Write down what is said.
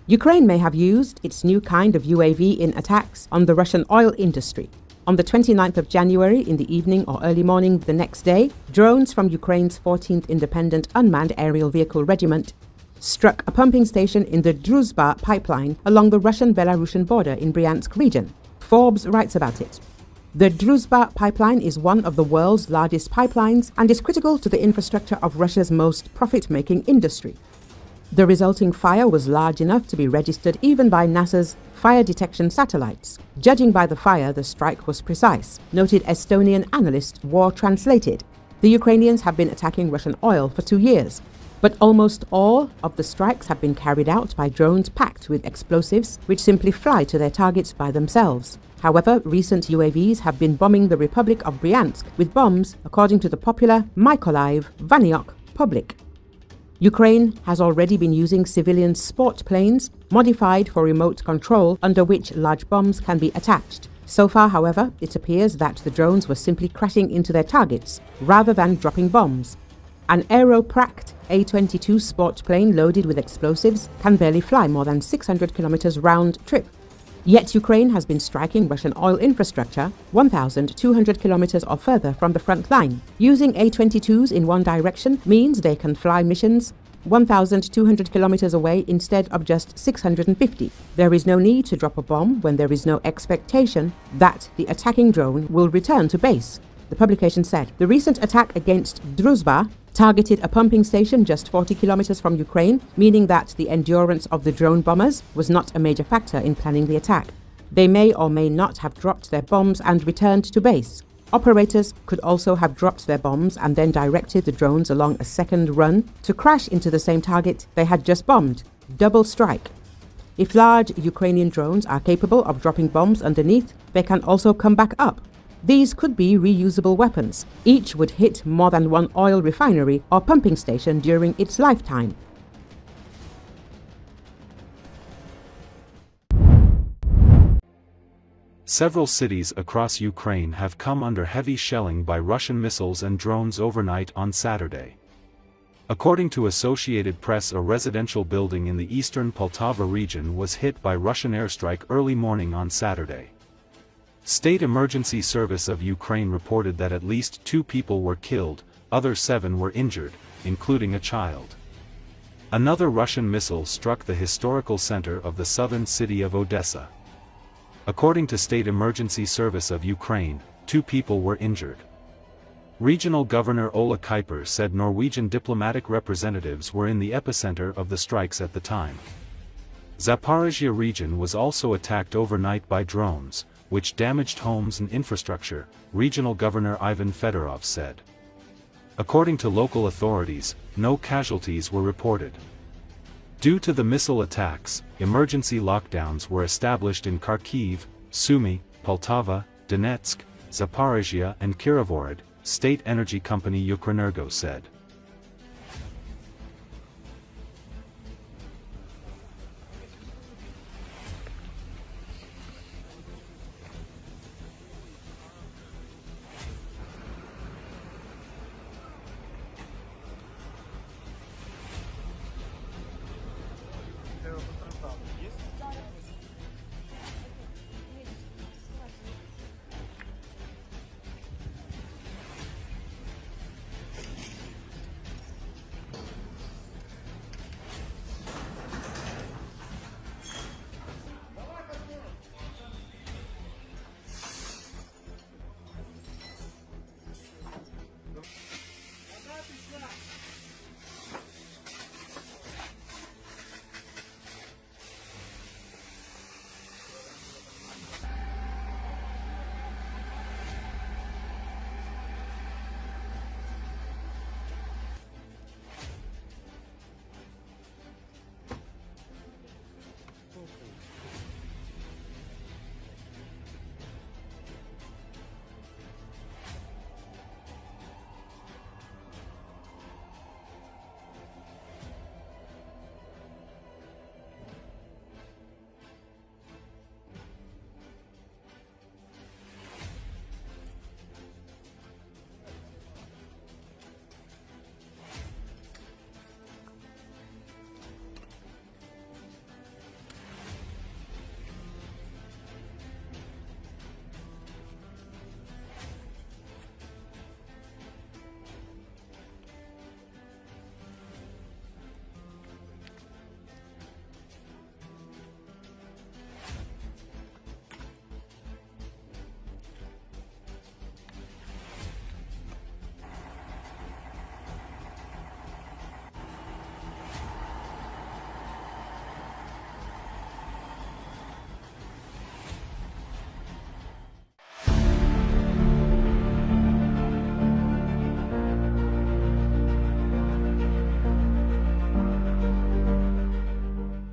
Ukraine may have used its new kind of UAV in attacks on the Russian oil industry. On the 29th of January, in the evening or early morning the next day, drones from Ukraine's 14th Independent Unmanned Aerial Vehicle Regiment struck a pumping station in the Druzhba pipeline along the Russian-Belarusian border in Bryansk region. Forbes writes about it. The Druzhba pipeline is one of the world's largest pipelines and is critical to the infrastructure of Russia's most profit-making industry. The resulting fire was large enough to be registered even by NASA's fire detection satellites. Judging by the fire, the strike was precise, noted Estonian analyst WarTranslated. The Ukrainians have been attacking Russian oil for 2 years, but almost all of the strikes have been carried out by drones packed with explosives, which simply fly to their targets by themselves. However, recent UAVs have been bombing the Republic of Bryansk with bombs, according to the popular Mykolaiv Vaniok publick. Ukraine has already been using civilian sport planes modified for remote control under which large bombs can be attached. So far, however, it appears that the drones were simply crashing into their targets rather than dropping bombs. An aero-pracked A-22 sport plane loaded with explosives can barely fly more than 600 kilometers round trip. Yet Ukraine has been striking Russian oil infrastructure 1,200 kilometers or further from the front line. Using A-22s in one direction means they can fly missions 1,200 kilometers away instead of just 650. There is no need to drop a bomb when there is no expectation that the attacking drone will return to base, the publication said. The recent attack against Druzhba targeted a pumping station just 40 kilometers from Ukraine, meaning that the endurance of the drone bombers was not a major factor in planning the attack. They may or may not have dropped their bombs and returned to base. Operators could also have dropped their bombs and then directed the drones along a second run to crash into the same target they had just bombed. Double strike. If large Ukrainian drones are capable of dropping bombs underneath, they can also come back up. These could be reusable weapons. Each would hit more than one oil refinery or pumping station during its lifetime. Several cities across Ukraine have come under heavy shelling by Russian missiles and drones overnight on Saturday. According to Associated Press, a residential building in the eastern Poltava region was hit by Russian airstrike early morning on Saturday. State Emergency Service of Ukraine reported that at least 2 people were killed, other 7 were injured, including a child. Another Russian missile struck the historical center of the southern city of Odessa. According to State Emergency Service of Ukraine, 2 people were injured. Regional Governor Ola Kuiper said Norwegian diplomatic representatives were in the epicenter of the strikes at the time. Zaporizhzhia region was also attacked overnight by drones, which damaged homes and infrastructure, Regional Governor Ivan Fedorov said. According to local authorities, no casualties were reported. Due to the missile attacks, emergency lockdowns were established in Kharkiv, Sumy, Poltava, Donetsk, Zaporizhzhia and Kirovohrad, state energy company Ukrenergo said.